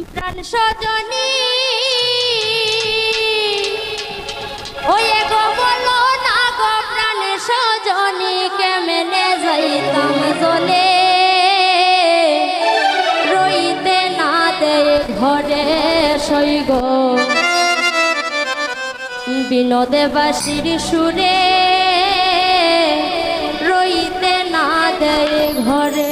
প্রাণ সজনী ওই গো বলো না গো প্রাণ সজনী কেমনে যাইতাম জলে রইতে না দে ঘরে সই গো বিনোদে বাসির সুরে রইতে না দে ঘরে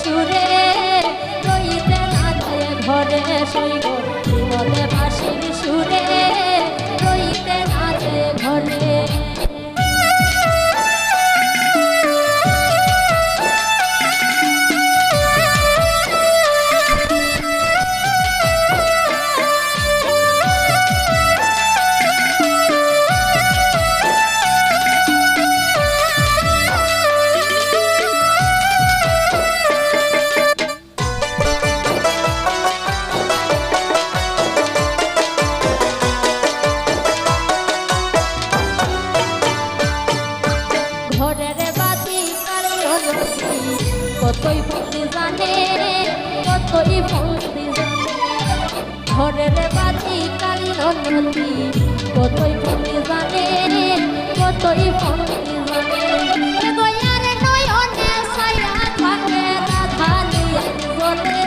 সুরে রইতে না দে ঘরে সইব বিনোদে বাসির সুরে রইতে না দে ঘরে কতই ভক্তি জানে কতই ভক্তি জানে ঘরের বাতি কালী নদী কতই ভক্তি জানে কতই ভক্তি জানে গয়ার নয়নে ছায়া থাকে রাধা নিয়ে বলে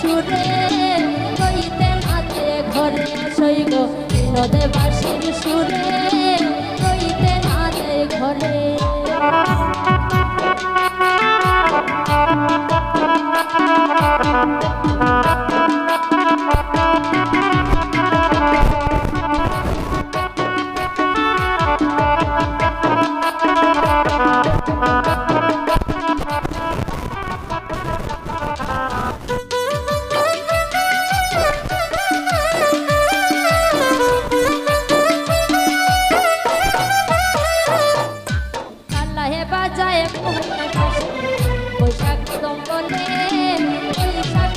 সুরে রইতে না দে ঘরে সইব বিনোদে বাসির সুরে রইতে না দে ঘরে বৈশাখ দমলে বৈশাখ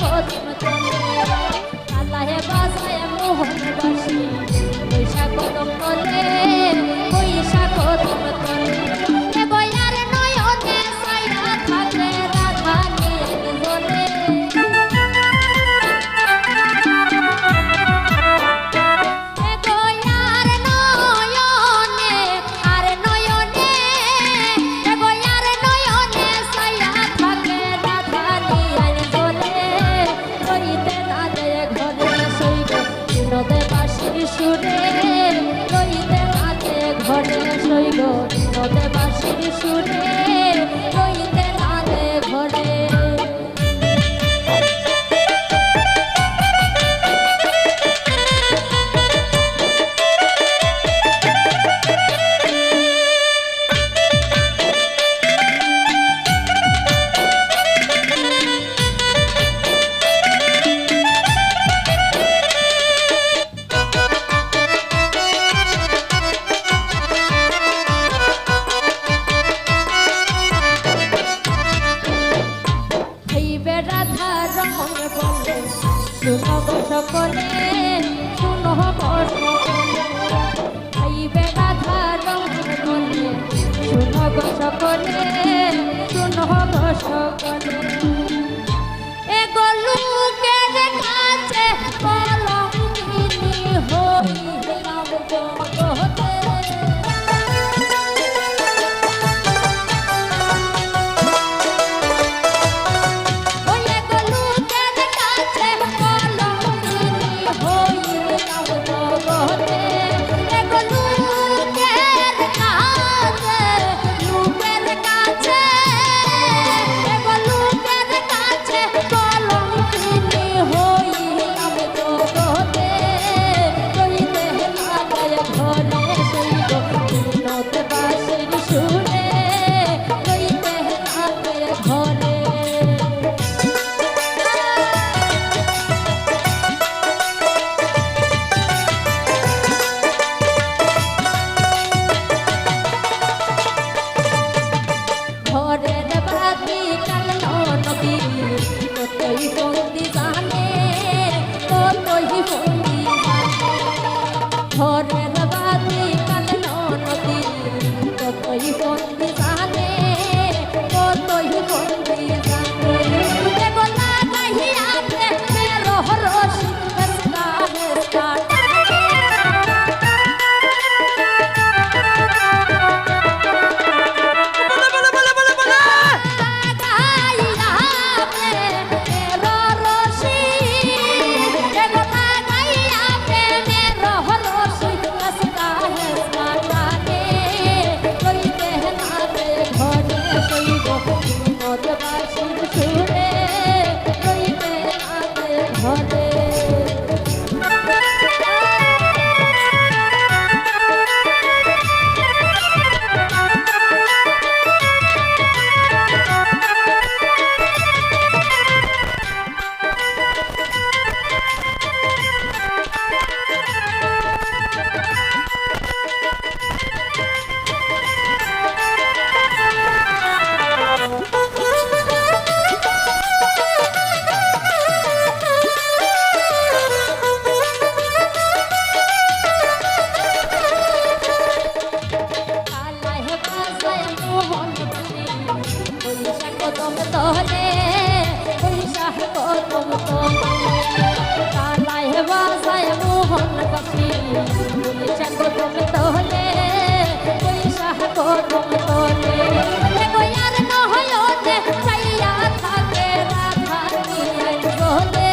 আল্লাহে বাজায় মোহন বাসি বৈশাখ দমলে বৈশাখ দমলে বয়ার নয়নে ছায়া থাকে রাধা নিয়ে বলে সুরে রইতে না দে ঘরে সইব বিনোদে বাসির সুরে রইতে না দে ঘরে রাধা রমন বলে শুনো গো সকলে শুনো গো সকলে খাইবে রাধা রমন বলে শুনো গো সকলে শুনো গো সকলে এ গলুকের কাছে কলঙ্কিনী হইলাম জগতে তলে বৈশাখ কদম তলে কালায় বাজায় মোহন পাখি বৈশাখ কদম তলে বৈশাখ কদম তলে গয়ার নহয়নে চাইয়া থাকে রাধা নিয়ে বলে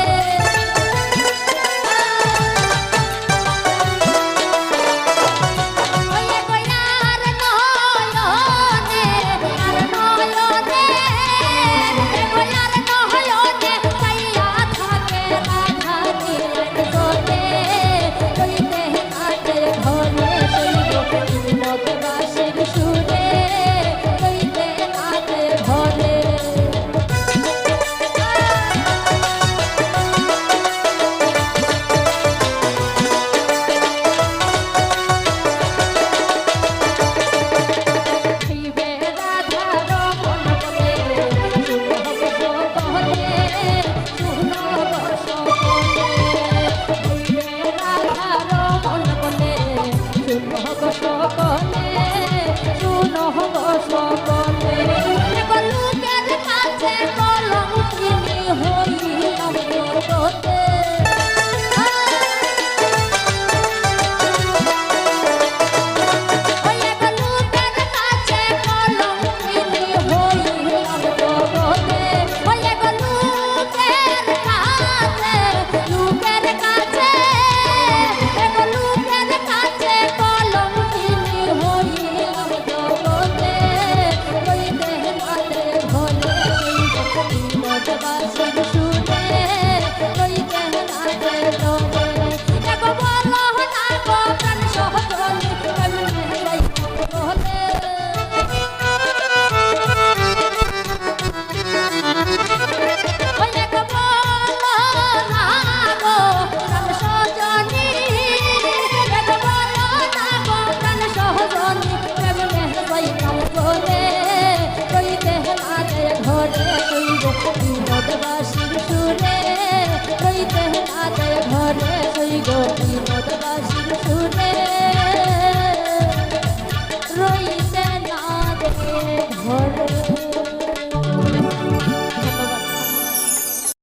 Bye.